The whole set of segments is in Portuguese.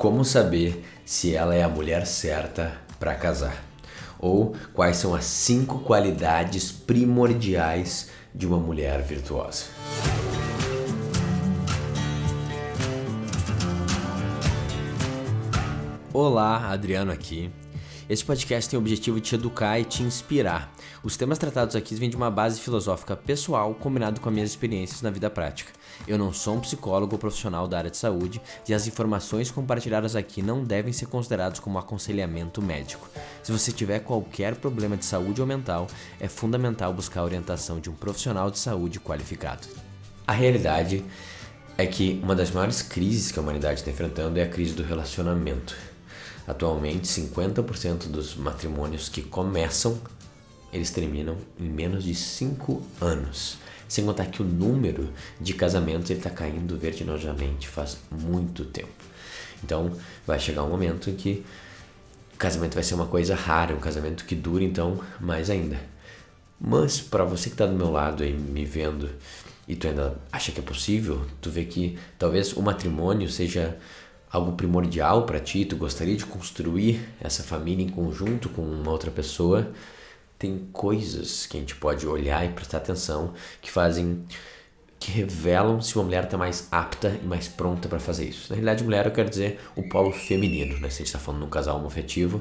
Como saber se ela é a mulher certa para casar? Ou quais são as 5 qualidades primordiais de uma mulher virtuosa? Olá, Adriano aqui. Este podcast tem o objetivo de te educar e te inspirar. Os temas tratados aqui vêm de uma base filosófica pessoal combinado com as minhas experiências na vida prática. Eu não sou um psicólogo ou profissional da área de saúde e as informações compartilhadas aqui não devem ser consideradas como aconselhamento médico. Se você tiver qualquer problema de saúde ou mental, é fundamental buscar a orientação de um profissional de saúde qualificado. A realidade é que uma das maiores crises que a humanidade está enfrentando é a crise do relacionamento. Atualmente, 50% dos matrimônios que começam, eles terminam em menos de 5 anos. Sem contar que o número de casamentos está caindo vertiginosamente faz muito tempo. Então, vai chegar um momento em que o casamento vai ser uma coisa rara, um casamento que dure, então, mais ainda. Mas, para você que está do meu lado aí, me vendo, e tu ainda acha que é possível, tu vê que talvez o matrimônio seja algo primordial para ti, tu gostaria de construir essa família em conjunto com uma outra pessoa, tem coisas que a gente pode olhar e prestar atenção que revelam se uma mulher está mais apta e mais pronta para fazer isso. Na realidade, mulher eu quero dizer o polo feminino, né? Se a gente está falando de um casal homoafetivo,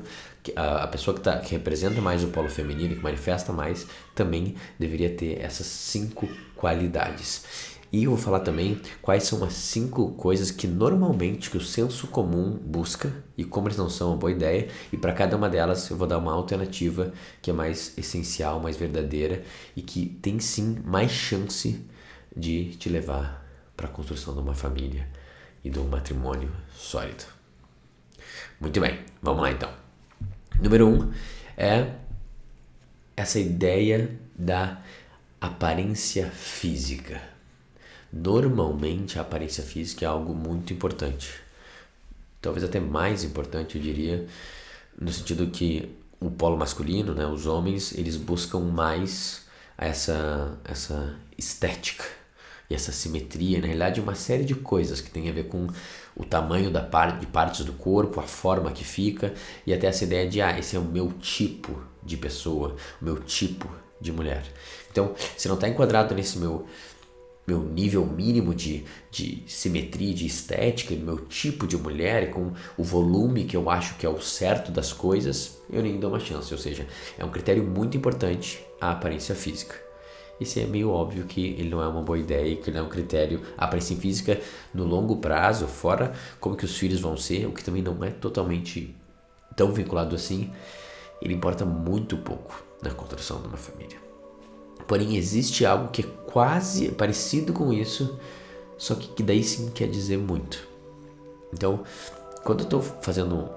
a pessoa que representa mais o polo feminino, que manifesta mais, também deveria ter essas 5 qualidades. E eu vou falar também quais são as 5 coisas que normalmente que o senso comum busca e como eles não são uma boa ideia. E para cada uma delas eu vou dar uma alternativa que é mais essencial, mais verdadeira e que tem sim mais chance de te levar para a construção de uma família e de um matrimônio sólido. Muito bem, vamos lá então. Número 1 é essa ideia da aparência física. Normalmente a aparência física é algo muito importante, talvez até mais importante, eu diria, no sentido que o polo masculino, né, os homens, eles buscam mais essa estética e essa simetria, na realidade uma série de coisas que tem a ver com o tamanho de partes do corpo, a forma que fica e até essa ideia de, esse é o meu tipo de pessoa, o meu tipo de mulher. Então, se não está enquadrado nesse meu nível mínimo de simetria, de estética, do meu tipo de mulher, com o volume que eu acho que é o certo das coisas, eu nem dou uma chance. Ou seja, é um critério muito importante a aparência física. Isso é meio óbvio que ele não é uma boa ideia, que ele é um critério, a aparência física no longo prazo, fora como que os filhos vão ser, o que também não é totalmente tão vinculado assim, ele importa muito pouco na construção de uma família. Porém, existe algo que é quase parecido com isso, só que daí sim quer dizer muito. Então, quando eu estou fazendo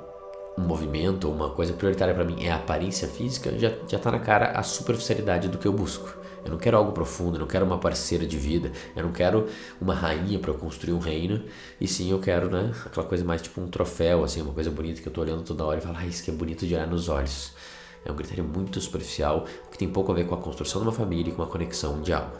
um movimento ou uma coisa prioritária para mim é a aparência física, já está na cara a superficialidade do que eu busco. Eu não quero algo profundo, eu não quero uma parceira de vida, eu não quero uma rainha para eu construir um reino, e sim eu quero, né, aquela coisa mais tipo um troféu, assim, uma coisa bonita que eu estou olhando toda hora e falo, isso que é bonito de olhar nos olhos. É um critério muito superficial, que tem pouco a ver com a construção de uma família e com a conexão de algo.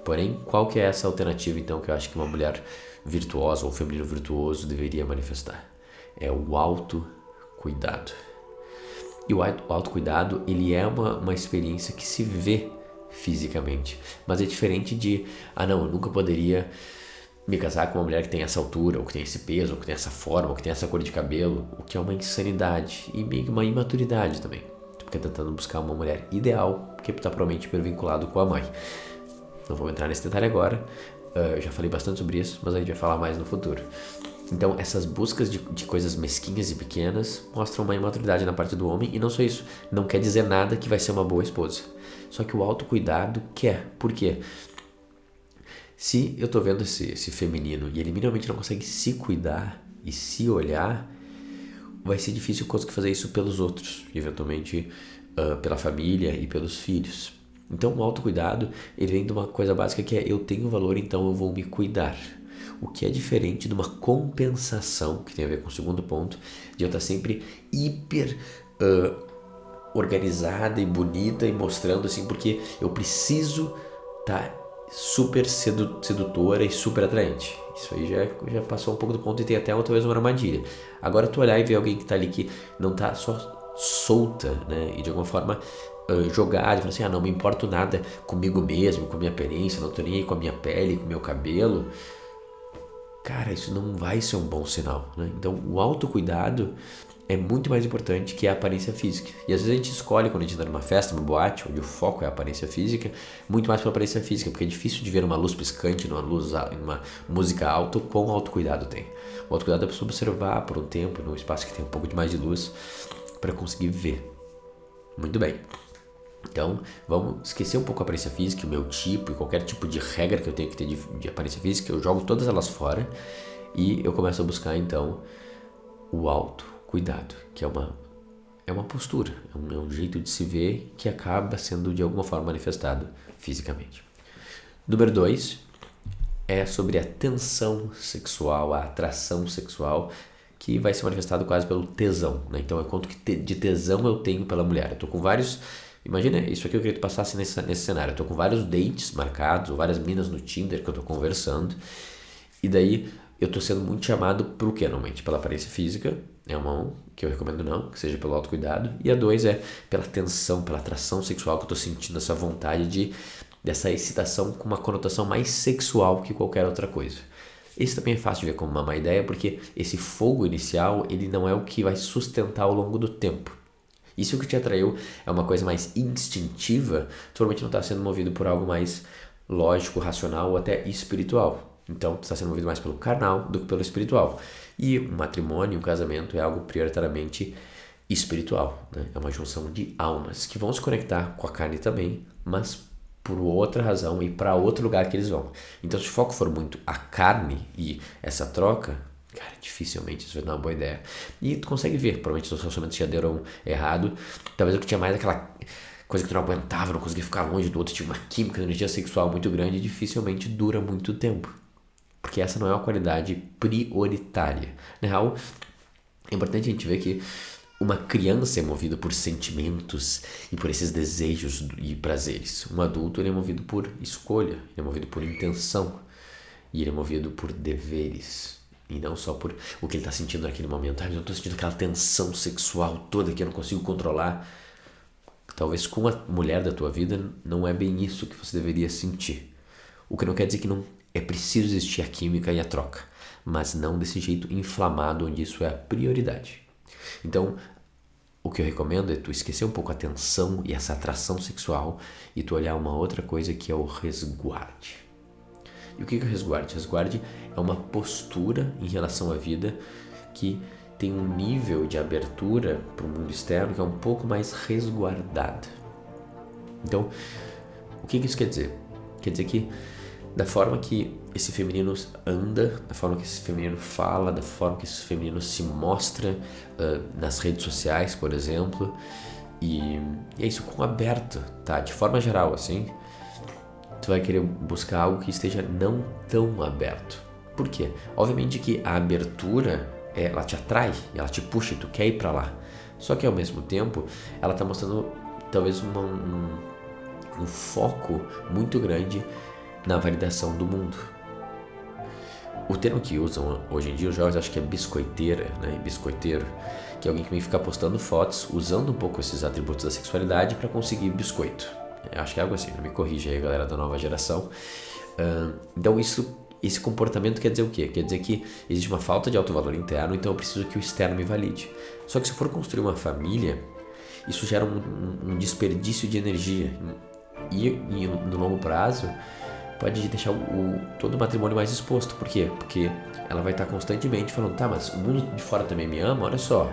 Porém, qual que é essa alternativa, então, que eu acho que uma mulher virtuosa ou um feminino virtuoso deveria manifestar? É o autocuidado. E o autocuidado, ele é uma experiência que se vê fisicamente. Mas é diferente de, não, eu nunca poderia me casar com uma mulher que tem essa altura, ou que tem esse peso, ou que tem essa forma, ou que tem essa cor de cabelo, o que é uma insanidade e meio que uma imaturidade também. Porque tentando buscar uma mulher ideal, que está provavelmente vinculado com a mãe. Não vou entrar nesse detalhe agora, eu já falei bastante sobre isso, mas a gente vai falar mais no futuro. Então, essas buscas de coisas mesquinhas e pequenas mostram uma imaturidade na parte do homem, e não só isso, não quer dizer nada que vai ser uma boa esposa. Só que o autocuidado quer. Por quê? Se eu tô vendo esse feminino e ele minimamente não consegue se cuidar e se olhar, vai ser difícil conseguir fazer isso pelos outros, eventualmente pela família e pelos filhos. Então o autocuidado, ele vem de uma coisa básica que é eu tenho valor, então eu vou me cuidar. O que é diferente de uma compensação, que tem a ver com o segundo ponto, de eu estar sempre hiper organizada e bonita e mostrando assim, porque eu preciso estar super sedutora e super atraente. Isso aí já passou um pouco do ponto e tem até talvez uma armadilha. Agora tu olhar e ver alguém que tá ali que não tá só solta, né? E de alguma forma jogada, e falar assim, não me importo nada comigo mesmo, com minha aparência, não tô nem aí com a minha pele, com o meu cabelo. Cara, isso não vai ser um bom sinal, né? Então, o autocuidado é muito mais importante que a aparência física. E às vezes a gente escolhe, quando a gente está numa festa, numa boate, onde o foco é a aparência física, muito mais pela aparência física, porque é difícil de ver uma luz piscante, numa música alta, com autocuidado tem. O autocuidado é para observar por um tempo, num espaço que tem um pouco de mais de luz, para conseguir ver. Muito bem. Então, vamos esquecer um pouco a aparência física, o meu tipo e qualquer tipo de regra que eu tenho que ter de aparência física, eu jogo todas elas fora e eu começo a buscar, então, o autocuidado, que é uma postura, é um jeito de se ver que acaba sendo de alguma forma manifestado fisicamente. Número 2 é sobre a tensão sexual, a atração sexual, que vai ser manifestado quase pelo tesão, né? Então, é quanto de tesão eu tenho pela mulher. Eu tô com vários... Imagina, isso aqui eu queria que tu passasse nesse cenário. Eu tô com vários dates marcados, ou várias minas no Tinder que eu tô conversando, e daí eu tô sendo muito chamado por quê, normalmente? Pela aparência física, é uma 1, que eu recomendo não, que seja pelo autocuidado, e a 2 é pela tensão, pela atração sexual, que eu tô sentindo essa vontade dessa excitação com uma conotação mais sexual que qualquer outra coisa. Esse também é fácil de ver como uma má ideia, porque esse fogo inicial, ele não é o que vai sustentar ao longo do tempo. E se o que te atraiu é uma coisa mais instintiva, tu provavelmente não está sendo movido por algo mais lógico, racional ou até espiritual. Então, tu está sendo movido mais pelo carnal do que pelo espiritual. E um matrimônio, um casamento é algo prioritariamente espiritual, né? É uma junção de almas que vão se conectar com a carne também, mas por outra razão e para outro lugar que eles vão. Então, se o foco for muito a carne e essa troca, cara, dificilmente isso vai dar uma boa ideia. E tu consegue ver, provavelmente os relacionamentos já deram errado. Talvez o que tinha mais aquela coisa que tu não aguentava, não conseguia ficar longe do outro, tinha uma química, uma energia sexual muito grande e dificilmente dura muito tempo. Porque essa não é uma qualidade prioritária. Na real, é importante a gente ver que uma criança é movida por sentimentos e por esses desejos e prazeres. Um adulto ele é movido por escolha, ele é movido por intenção e ele é movido por deveres. E não só por o que ele está sentindo naquele momento. Eu estou sentindo aquela tensão sexual toda que eu não consigo controlar. Talvez com a mulher da tua vida não é bem isso que você deveria sentir. O que não quer dizer que não é preciso existir a química e a troca, mas não desse jeito inflamado onde isso é a prioridade. Então, o que eu recomendo é tu esquecer um pouco a tensão e essa atração sexual e tu olhar uma outra coisa que é o resguarde. E o que é o resguarde? Resguarde é uma postura em relação à vida que tem um nível de abertura para o mundo externo que é um pouco mais resguardada. Então, o que isso quer dizer? Quer dizer que da forma que esse feminino anda, da forma que esse feminino fala, da forma que esse feminino se mostra nas redes sociais, por exemplo, e é isso com aberto, tá? De forma geral, assim, tu vai querer buscar algo que esteja não tão aberto. Por quê? Obviamente que a abertura, ela te atrai, ela te puxa e tu quer ir pra lá. Só que ao mesmo tempo, ela tá mostrando talvez um foco muito grande na validação do mundo. O termo que usam hoje em dia os jovens acho que é biscoiteira, né? Biscoiteiro, que é alguém que vem ficar postando fotos usando um pouco esses atributos da sexualidade para conseguir biscoito. Eu acho que é algo assim, não me corrija aí, galera da nova geração. Então esse comportamento quer dizer o quê? Quer dizer que existe uma falta de autovalor interno, então eu preciso que o externo me valide. Só que se eu for construir uma família, isso gera um desperdício de energia e no longo prazo pode deixar todo o matrimônio mais exposto. Por quê? Porque ela vai estar constantemente falando, tá, mas o mundo de fora também me ama, olha só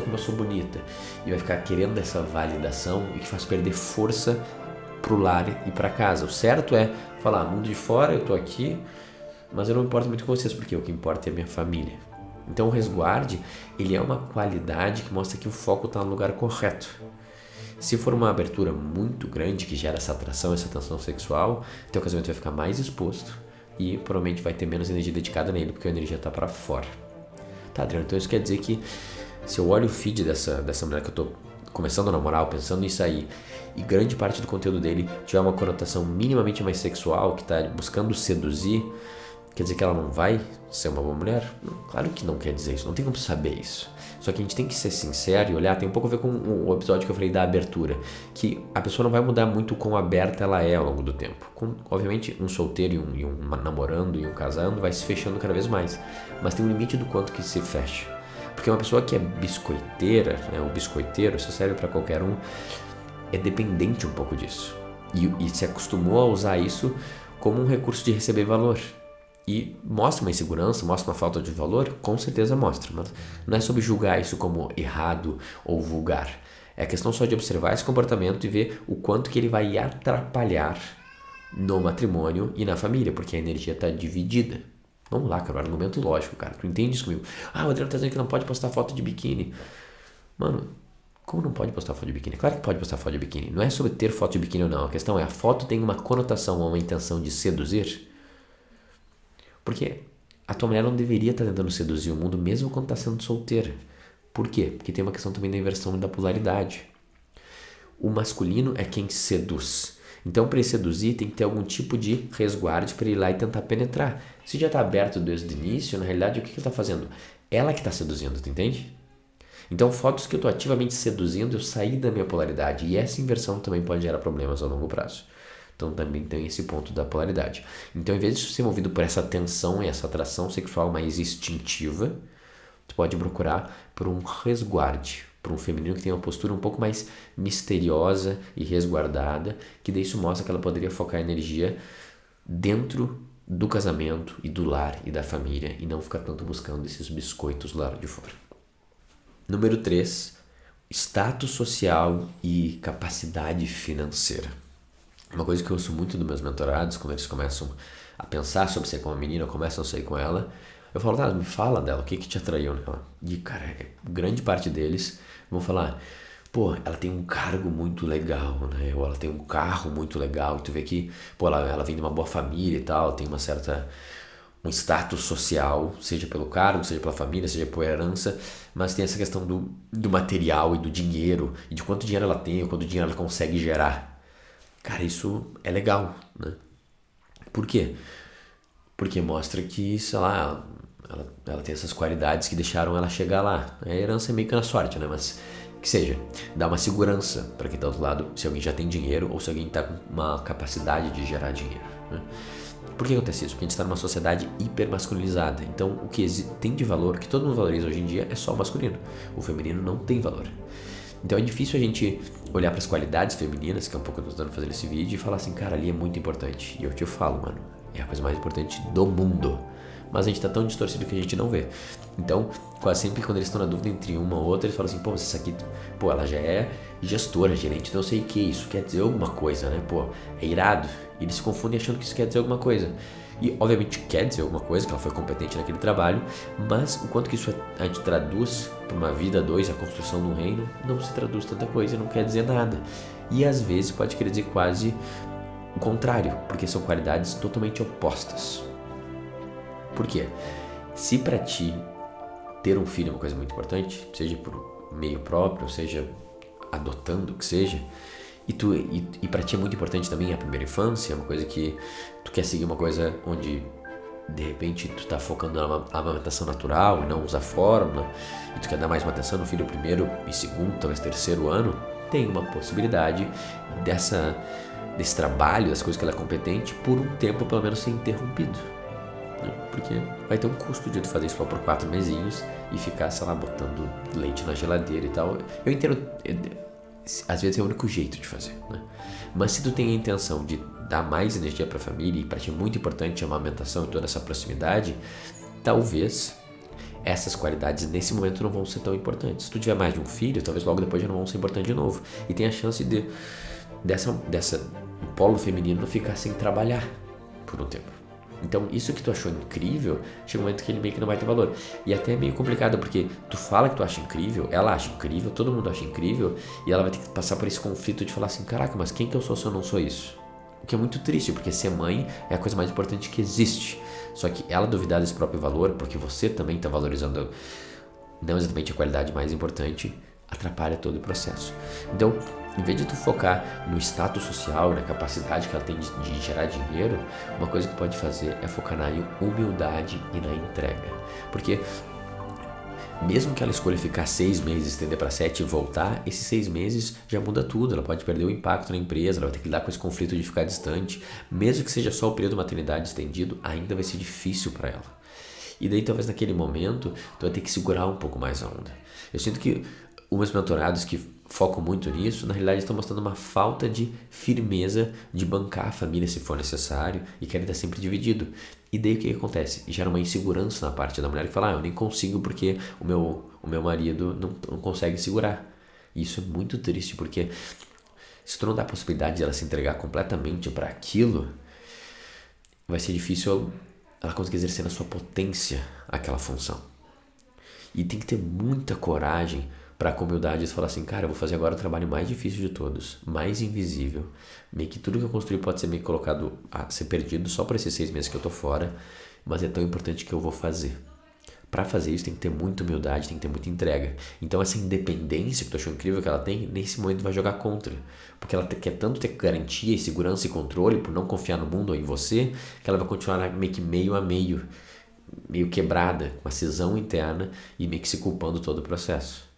como eu sou bonita. E vai ficar querendo essa validação e que faz perder força pro lar e pra casa. O certo é falar, mundo de fora, eu tô aqui, mas eu não me importo muito com vocês, porque o que importa é a minha família. Então o resguarde, ele é uma qualidade que mostra que o foco está no lugar correto. Se for uma abertura muito grande que gera essa atração, essa tensão sexual, teu casamento vai ficar mais exposto e provavelmente vai ter menos energia dedicada nele, porque a energia está para fora. Tá, Adriano, então isso quer dizer que se eu olho o feed dessa mulher que eu tô começando a namorar, pensando em sair, e grande parte do conteúdo dele tiver uma conotação minimamente mais sexual, que tá buscando seduzir, Quer dizer que ela não vai ser uma boa mulher? Não, claro que não quer dizer isso, não tem como saber isso. Só que a gente tem que ser sincero e olhar, tem um pouco a ver com o episódio que eu falei da abertura, que a pessoa não vai mudar muito quão aberta ela é ao longo do tempo. Obviamente, um solteiro e um namorando e um casando vai se fechando cada vez mais, mas tem um limite do quanto que se fecha. Porque uma pessoa que é biscoiteira, né, o biscoiteiro, isso serve para qualquer um, é dependente um pouco disso. E se acostumou a usar isso como um recurso de receber valor. E mostra uma insegurança, mostra uma falta de valor, com certeza mostra, mas não é sobre julgar isso como errado ou vulgar. É questão só de observar esse comportamento e ver o quanto que ele vai atrapalhar no matrimônio e na família, porque a energia está dividida. Vamos lá, cara, um argumento lógico, cara. Tu entende isso comigo? Ah, o Adriano tá dizendo que não pode postar foto de biquíni. Mano, como não pode postar foto de biquíni? Claro que pode postar foto de biquíni. Não é sobre ter foto de biquíni ou não. A questão é, a foto tem uma conotação ou uma intenção de seduzir? Porque a tua mulher não deveria estar tentando seduzir o mundo mesmo quando está sendo solteira. Por quê? Porque tem uma questão também da inversão e da polaridade. O masculino é quem seduz. Então, para ele seduzir, tem que ter algum tipo de resguardo para ele ir lá e tentar penetrar. Se já está aberto desde o início, na realidade, o que ele está fazendo? Ela que está seduzindo, tu entende? Então, fotos que eu estou ativamente seduzindo, eu saí da minha polaridade. E essa inversão também pode gerar problemas a longo prazo. Então também tem esse ponto da polaridade. Então, em vez de ser movido por essa tensão e essa atração sexual mais instintiva, tu pode procurar por um resguarde, por um feminino que tem uma postura um pouco mais misteriosa e resguardada, que daí isso mostra que ela poderia focar a energia dentro do casamento e do lar e da família e não ficar tanto buscando esses biscoitos lá de fora. Número 3, status social e capacidade financeira. Uma coisa que eu ouço muito dos meus mentorados, quando eles começam a pensar sobre ser com uma menina, começam a sair com ela, eu falo, tá, me fala dela, o que te atraiu nela? E, cara, grande parte deles vão falar, pô, ela tem um cargo muito legal, né? Ou ela tem um carro muito legal, e tu vê que, pô, ela vem de uma boa família e tal, tem uma certa... um status social, seja pelo cargo, seja pela família, seja por herança, mas tem essa questão do material e do dinheiro, e de quanto dinheiro ela tem, ou quanto dinheiro ela consegue gerar. Cara, isso é legal, né? Por quê? Porque mostra que, sei lá, ela tem essas qualidades que deixaram ela chegar lá. A herança é meio que na sorte, né? Mas que seja, dá uma segurança para quem tá do outro lado, se alguém já tem dinheiro ou se alguém tá com uma capacidade de gerar dinheiro, né? Por que acontece isso? Porque a gente está numa sociedade hipermasculinizada. Então, o que tem de valor, que todo mundo valoriza hoje em dia, é só o masculino. O feminino não tem valor. Então é difícil a gente olhar para as qualidades femininas, que é um pouco que eu estou fazendo esse vídeo, e falar assim, cara, ali é muito importante. E eu te falo, mano, é a coisa mais importante do mundo. Mas a gente tá tão distorcido que a gente não vê. Então, quase sempre quando eles estão na dúvida entre uma ou outra, eles falam assim, pô, mas essa aqui, pô, ela já é gestora, gerente, não sei o que, isso quer dizer alguma coisa, né? Pô, é irado. E eles se confundem achando que isso quer dizer alguma coisa. E, obviamente, quer dizer alguma coisa, que ela foi competente naquele trabalho, mas o quanto que isso a gente traduz para uma vida, dois, a construção de um reino, não se traduz tanta coisa, não quer dizer nada. E, às vezes, pode querer dizer quase o contrário, porque são qualidades totalmente opostas. Por quê? Se para ti ter um filho é uma coisa muito importante, seja por meio próprio, seja adotando, o que seja, e para ti é muito importante também a primeira infância, é uma coisa que tu quer seguir uma coisa onde de repente tu tá focando na amamentação natural e não usar fórmula, e tu quer dar mais uma atenção no filho primeiro e segundo, talvez terceiro ano, tem uma possibilidade desse trabalho, das coisas que ela é competente, por um tempo pelo menos ser interrompido. Porque vai ter um custo de tu fazer isso só por 4 mesinhos e ficar, sei lá, botando leite na geladeira e tal. Eu entendo, às vezes é o único jeito de fazer, né? Mas se tu tem a intenção de dar mais energia pra família, e pra ti é muito importante a amamentação e toda essa proximidade, talvez essas qualidades nesse momento não vão ser tão importantes. Se tu tiver mais de um filho, talvez logo depois já não vão ser importantes de novo. E tem a chance dessa polo feminino ficar sem trabalhar por um tempo. Então, isso que tu achou incrível, chega um momento que ele meio que não vai ter valor. E até é meio complicado, porque tu fala que tu acha incrível, ela acha incrível, todo mundo acha incrível, e ela vai ter que passar por esse conflito de falar assim, caraca, mas quem que eu sou se eu não sou isso? O que é muito triste, porque ser mãe é a coisa mais importante que existe. Só que ela duvidar desse próprio valor, porque você também está valorizando não exatamente a qualidade mais importante, atrapalha todo o processo. Então, em vez de tu focar no status social, na capacidade que ela tem de gerar dinheiro, uma coisa que tu pode fazer é focar na humildade e na entrega. Porque mesmo que ela escolha ficar 6 meses, estender para 7 e voltar, esses 6 meses já muda tudo. Ela pode perder o impacto na empresa, ela vai ter que lidar com esse conflito de ficar distante. Mesmo que seja só o período de maternidade estendido, ainda vai ser difícil para ela. E daí talvez naquele momento tu vai ter que segurar um pouco mais a onda. Eu sinto que os meus mentorados que focam muito nisso, na realidade estão mostrando uma falta de firmeza de bancar a família se for necessário e querem estar sempre dividido. E daí o que acontece? Gera uma insegurança na parte da mulher que fala, eu nem consigo porque o meu marido não consegue segurar. E isso é muito triste, porque se tu não dá a possibilidade de ela se entregar completamente para aquilo, vai ser difícil ela conseguir exercer na sua potência aquela função. E tem que ter muita coragem para com humildade falar assim, cara, eu vou fazer agora o trabalho mais difícil de todos, mais invisível, meio que tudo que eu construí pode ser meio colocado a ser perdido só por esses 6 meses que eu tô fora, mas é tão importante que eu vou fazer. Para fazer isso tem que ter muita humildade, tem que ter muita entrega. Então essa independência que tu achou incrível que ela tem, nesse momento vai jogar contra, porque ela quer tanto ter garantia e segurança e controle por não confiar no mundo ou em você, que ela vai continuar meio que meio a meio quebrada, com uma cisão interna e meio que se culpando todo o processo.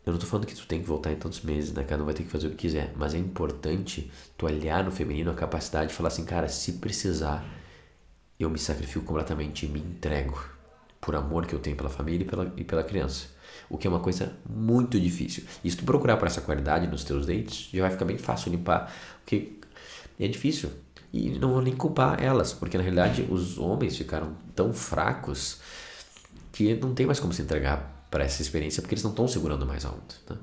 Eu não tô falando que tu tem que voltar em tantos meses, né? Cada um vai ter que fazer o que quiser. Mas é importante tu olhar no feminino a capacidade de falar assim, cara, se precisar, eu me sacrifico completamente e me entrego por amor que eu tenho pela família e pela criança. O que é uma coisa muito difícil. E se tu procurar por essa qualidade nos teus dates, já vai ficar bem fácil limpar, porque é difícil. E não vou nem culpar elas, porque na realidade os homens ficaram tão fracos que não tem mais como se entregar para essa experiência, porque eles não estão segurando mais a onda, né?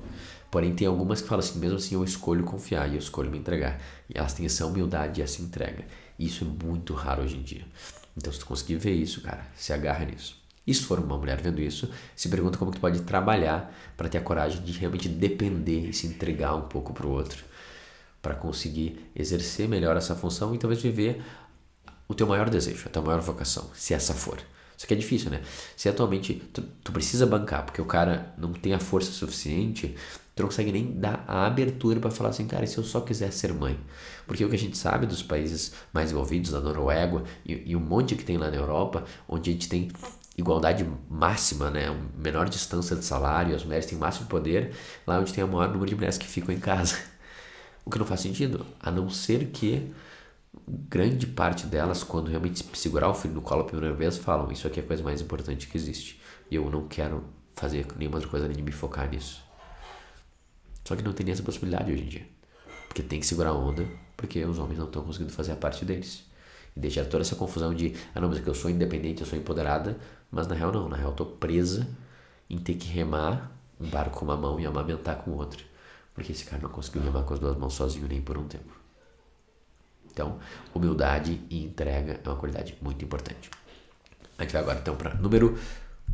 Porém, tem algumas que falam assim, mesmo assim eu escolho confiar e eu escolho me entregar. E elas têm essa humildade e essa entrega. E isso é muito raro hoje em dia. Então, se tu conseguir ver isso, cara, se agarra nisso. E se for uma mulher vendo isso, se pergunta como que tu pode trabalhar para ter a coragem de realmente depender e se entregar um pouco pro outro, para conseguir exercer melhor essa função e talvez viver o teu maior desejo, a tua maior vocação, se essa for. Isso aqui é difícil, né? Se atualmente tu precisa bancar, porque o cara não tem a força suficiente, tu não consegue nem dar a abertura para falar assim, cara, e se eu só quiser ser mãe? Porque o que a gente sabe dos países mais envolvidos, da Noruega e um monte que tem lá na Europa, onde a gente tem igualdade máxima, né? Menor distância de salário, as mulheres têm máximo poder, lá onde tem o maior número de mulheres que ficam em casa. O que não faz sentido, a não ser que grande parte delas, quando realmente segurar o filho no colo a primeira vez, falam, isso aqui é a coisa mais importante que existe. E eu não quero fazer nenhuma outra coisa além de me focar nisso. Só que não tem nem essa possibilidade hoje em dia. Porque tem que segurar a onda, porque os homens não estão conseguindo fazer a parte deles. E deixar toda essa confusão de, não, mas é que eu sou independente, eu sou empoderada, mas na real não, na real eu tô presa em ter que remar um barco com uma mão e amamentar com outra. Porque esse cara não conseguiu remar com as 2 mãos sozinho nem por um tempo. Então, humildade e entrega é uma qualidade muito importante. A gente vai agora então para número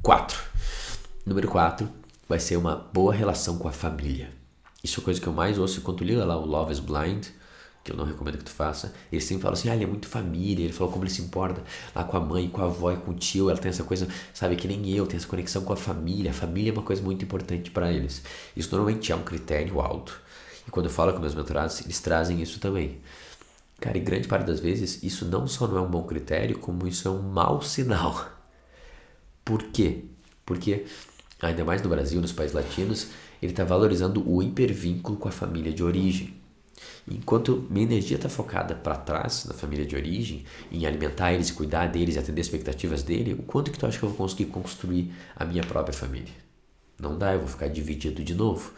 4. Número 4 vai ser uma boa relação com a família. Isso é a coisa que eu mais ouço quando tu liga lá o Love is Blind, que eu não recomendo que tu faça. Eles sempre falam assim, ele é muito família, ele falou como ele se importa lá com a mãe, com a avó e com o tio, ela tem essa coisa, sabe, que nem eu, tem essa conexão com a família é uma coisa muito importante para eles. Isso normalmente é um critério alto. E quando eu falo com meus mentorados, eles trazem isso também. Cara, e grande parte das vezes, isso não só não é um bom critério, como isso é um mau sinal. Por quê? Porque, ainda mais no Brasil, nos países latinos, ele está valorizando o hipervínculo com a família de origem. Enquanto minha energia está focada para trás, na família de origem, em alimentar eles, cuidar deles e atender as expectativas dele, o quanto que tu acha que eu vou conseguir construir a minha própria família? Não dá, eu vou ficar dividido de novo.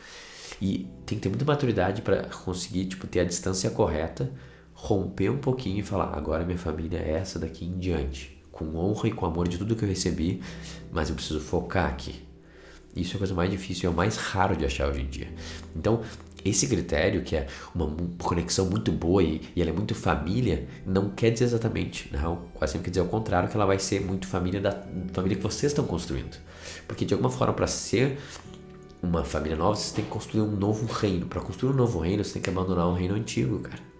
E tem que ter muita maturidade para conseguir ter a distância correta, romper um pouquinho e falar, agora minha família é essa daqui em diante, com honra e com amor de tudo que eu recebi, mas eu preciso focar aqui. Isso é a coisa mais difícil e é o mais raro de achar hoje em dia. Então, esse critério, que é uma conexão muito boa e ela é muito família, não quer dizer exatamente, não, quase sempre quer dizer ao contrário, que ela vai ser muito família da família que vocês estão construindo. Porque de alguma forma, para ser uma família nova, você tem que construir um novo reino. Para construir um novo reino, você tem que abandonar um reino antigo, cara.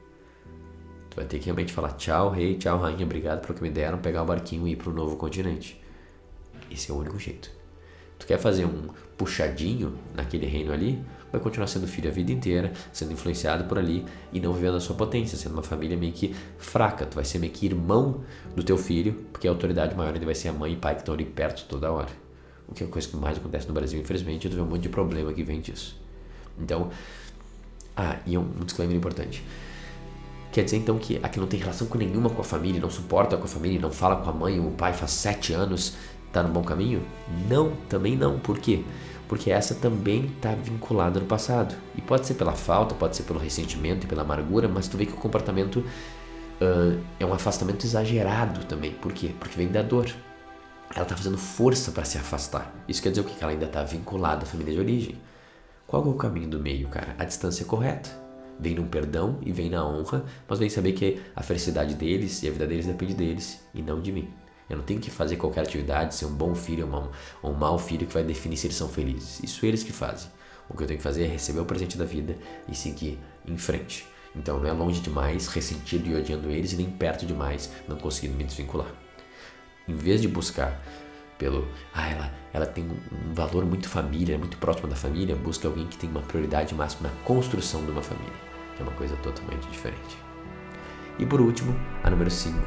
Tu vai ter que realmente falar tchau rei, tchau rainha, obrigado pelo que me deram, pegar o barquinho e ir para um novo continente. Esse é o único jeito. Tu quer fazer um puxadinho naquele reino ali, vai continuar sendo filho a vida inteira, sendo influenciado por ali e não vivendo a sua potência, sendo uma família meio que fraca. Tu vai ser meio que irmão do teu filho, porque a autoridade maior ainda vai ser a mãe e pai que estão ali perto toda hora. O que é a coisa que mais acontece no Brasil, infelizmente, tu vê um monte de problema que vem disso. Então, e um disclaimer importante. Quer dizer então que aqui não tem relação com nenhuma com a família, não suporta com a família, não fala com a mãe ou o pai faz 7 anos, tá no bom caminho? Não, também não. Por quê? Porque essa também está vinculada no passado. E pode ser pela falta, pode ser pelo ressentimento e pela amargura, mas tu vê que o comportamento é um afastamento exagerado também. Por quê? Porque vem da dor. Ela está fazendo força para se afastar. Isso quer dizer o quê? Que ela ainda está vinculada à família de origem. Qual é o caminho do meio, cara? A distância é correta. Vem num perdão e vem na honra, mas vem saber que a felicidade deles e a vida deles depende deles e não de mim. Eu não tenho que fazer qualquer atividade, ser um bom filho ou um mau filho que vai definir se eles são felizes. Isso eles que fazem. O que eu tenho que fazer é receber o presente da vida e seguir em frente. Então não é longe demais, ressentido e odiando eles, e nem perto demais, não conseguindo me desvincular. Em vez de buscar pelo... ela tem um valor muito família, é muito próxima da família, busca alguém que tem uma prioridade máxima na construção de uma família, que é uma coisa totalmente diferente. E por último, a número 5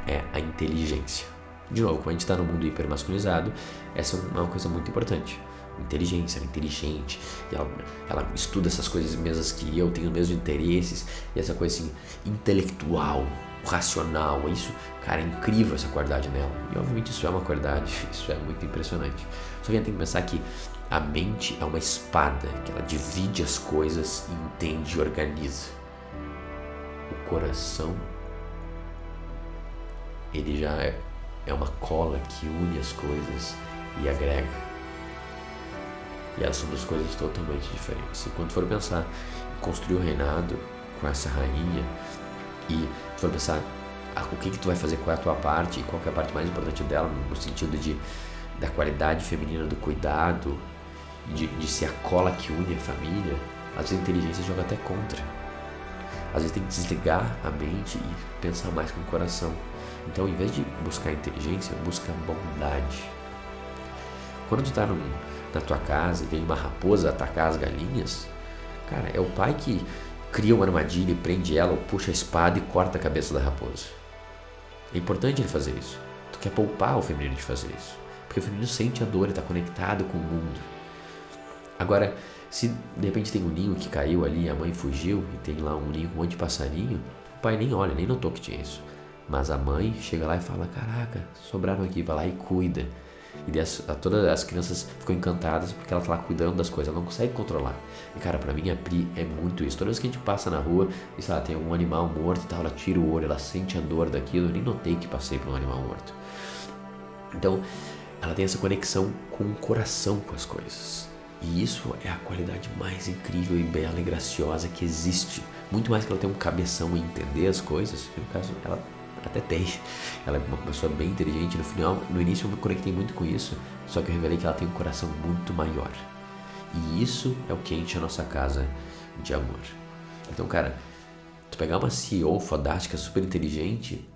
é a inteligência. De novo, como a gente está no mundo hipermasculinizado, essa é uma coisa muito importante. Inteligência, ela é inteligente, e ela estuda essas coisas mesmas que eu, tenho os mesmos interesses, e essa coisa assim, intelectual, racional, isso, cara, é incrível essa qualidade nela. E obviamente isso é uma qualidade, isso é muito impressionante. Só que a gente tem que pensar que a mente é uma espada, que ela divide as coisas, entende e organiza. O coração, ele já é uma cola que une as coisas e agrega. E elas são duas coisas totalmente diferentes. E quando for pensar em construir o reinado com essa rainha, e for pensar o que tu vai fazer, qual é a tua parte, e qual é a parte mais importante dela, no sentido da qualidade feminina do cuidado, de ser a cola que une a família, às vezes a inteligência joga até contra. Às vezes tem que desligar a mente e pensar mais com o coração. Então, em vez de buscar inteligência, busca bondade. Quando tu tá na tua casa e vem uma raposa atacar as galinhas, cara, é o pai que cria uma armadilha e prende ela, ou puxa a espada e corta a cabeça da raposa. É importante ele fazer isso. Tu quer poupar o feminino de fazer isso, porque o feminino sente a dor e está conectado com o mundo. Agora, se de repente tem um ninho que caiu ali, a mãe fugiu e tem lá um ninho com um monte de passarinho, o pai nem olha, nem notou que tinha isso. Mas a mãe chega lá e fala, caraca, sobraram aqui, vai lá e cuida. E todas as crianças ficam encantadas porque ela tá lá cuidando das coisas, ela não consegue controlar. E cara, pra mim a Pri é muito isso. Toda vez que a gente passa na rua e sei lá, tem algum animal morto e tal, ela tira o olho, ela sente a dor daquilo. Eu nem notei que passei por um animal morto. Então, ela tem essa conexão com o coração com as coisas. E isso é a qualidade mais incrível e bela e graciosa que existe. Muito mais que ela ter um cabeção e entender as coisas, no caso, ela até tem. Ela é uma pessoa bem inteligente. No início eu me conectei muito com isso, só que eu revelei que ela tem um coração muito maior. E isso é o que enche a nossa casa de amor. Então, cara, tu pegar uma CEO fodástica, super inteligente,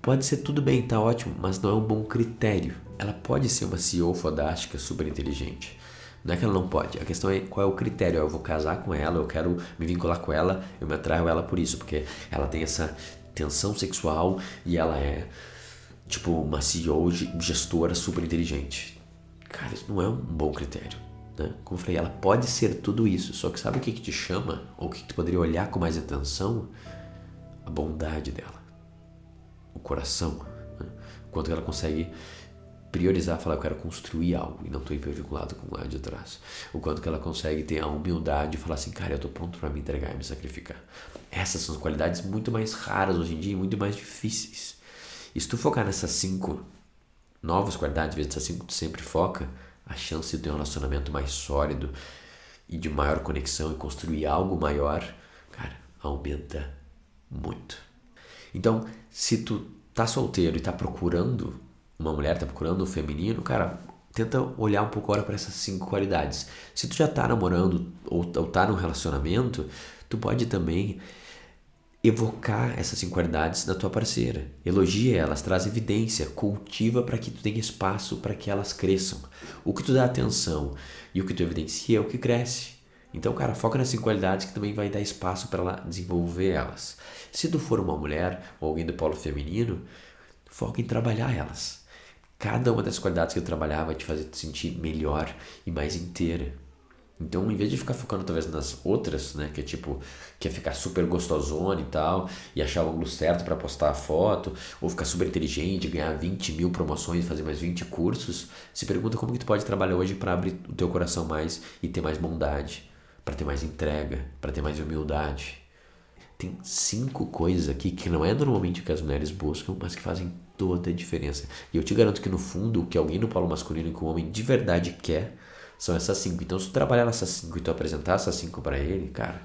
pode ser tudo bem, tá ótimo, mas não é um bom critério. Ela pode ser uma CEO fodástica, super inteligente. Não é que ela não pode, a questão é qual é o critério. Eu vou casar com ela, eu quero me vincular com ela, eu me atraio ela por isso, porque ela tem essa tensão sexual e ela é tipo uma CEO gestora super inteligente. Cara, isso não é um bom critério, né? Como eu falei, ela pode ser tudo isso, só que sabe o que te chama? Ou o que tu poderia olhar com mais atenção? A bondade dela, o coração, né? O quanto ela consegue priorizar, falar, eu quero construir algo e não estou hipervinculado com lá de trás. O quanto que ela consegue ter a humildade e falar assim, cara, eu estou pronto para me entregar e me sacrificar. Essas são qualidades muito mais raras hoje em dia e muito mais difíceis. E se tu focar nessas 5 novas qualidades, vezes essas 5 tu sempre foca, a chance de ter um relacionamento mais sólido e de maior conexão e construir algo maior, cara, aumenta muito. Então, se tu tá solteiro e tá procurando uma mulher, tá procurando um feminino, cara, tenta olhar um pouco agora para essas 5 qualidades. Se tu já tá namorando ou tá num relacionamento, tu pode também evocar essas 5 qualidades na tua parceira. Elogia elas, traz evidência, cultiva para que tu tenha espaço para que elas cresçam. O que tu dá atenção e o que tu evidencia é o que cresce. Então, cara, foca nas 5 qualidades que também vai dar espaço para ela desenvolver elas. Se tu for uma mulher ou alguém do polo feminino, foca em trabalhar elas. Cada uma das qualidades que eu trabalhar vai te fazer te sentir melhor e mais inteira. Então, em vez de ficar focando talvez nas outras, né, que é tipo, quer ficar super gostosona e tal, e achar o ângulo certo para postar a foto, ou ficar super inteligente, ganhar 20 mil promoções e fazer mais 20 cursos, se pergunta como que tu pode trabalhar hoje para abrir o teu coração mais e ter mais bondade, para ter mais entrega, para ter mais humildade. Tem 5 coisas aqui que não é normalmente o que as mulheres buscam, mas que fazem toda a diferença. E eu te garanto que no fundo, o que alguém no polo masculino e que o homem de verdade quer são essas 5. Então, se tu trabalhar nessas 5 e tu apresentar essas 5 para ele, cara,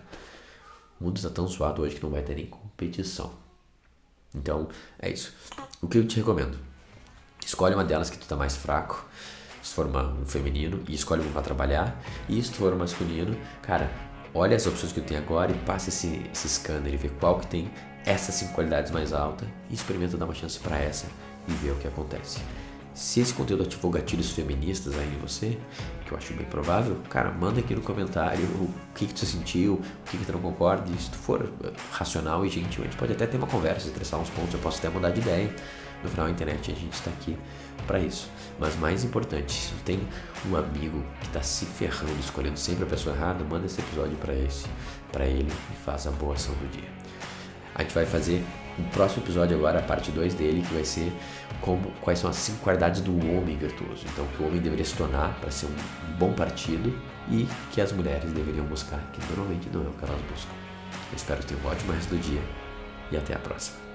o mundo está tão suado hoje que não vai ter nem competição. Então, é isso. O que eu te recomendo? Escolhe uma delas que tu tá mais fraco, se for um feminino, e escolhe uma para trabalhar. E se tu for um masculino, cara, olha as opções que tu tem agora e passa esse scanner e vê qual que tem essas 5 qualidades mais altas e experimenta dar uma chance para essa e ver o que acontece. Se esse conteúdo ativou gatilhos feministas aí em você, que eu acho bem provável, cara, manda aqui no comentário o que tu sentiu, o que tu não concorda. E se tu for racional e gentil, a gente pode até ter uma conversa, estressar uns pontos, eu posso até mudar de ideia. No final, a internet, a gente está aqui para isso. Mas mais importante, se tu tem um amigo que está se ferrando, escolhendo sempre a pessoa errada, manda esse episódio para ele e faz a boa ação do dia. A gente vai fazer o próximo episódio agora, a parte 2 dele, que vai ser quais são as 5 qualidades do homem virtuoso. Então, que o homem deveria se tornar para ser um bom partido e que as mulheres deveriam buscar, que normalmente não é o que elas buscam. Eu espero que tenham um ótimo resto do dia e até a próxima.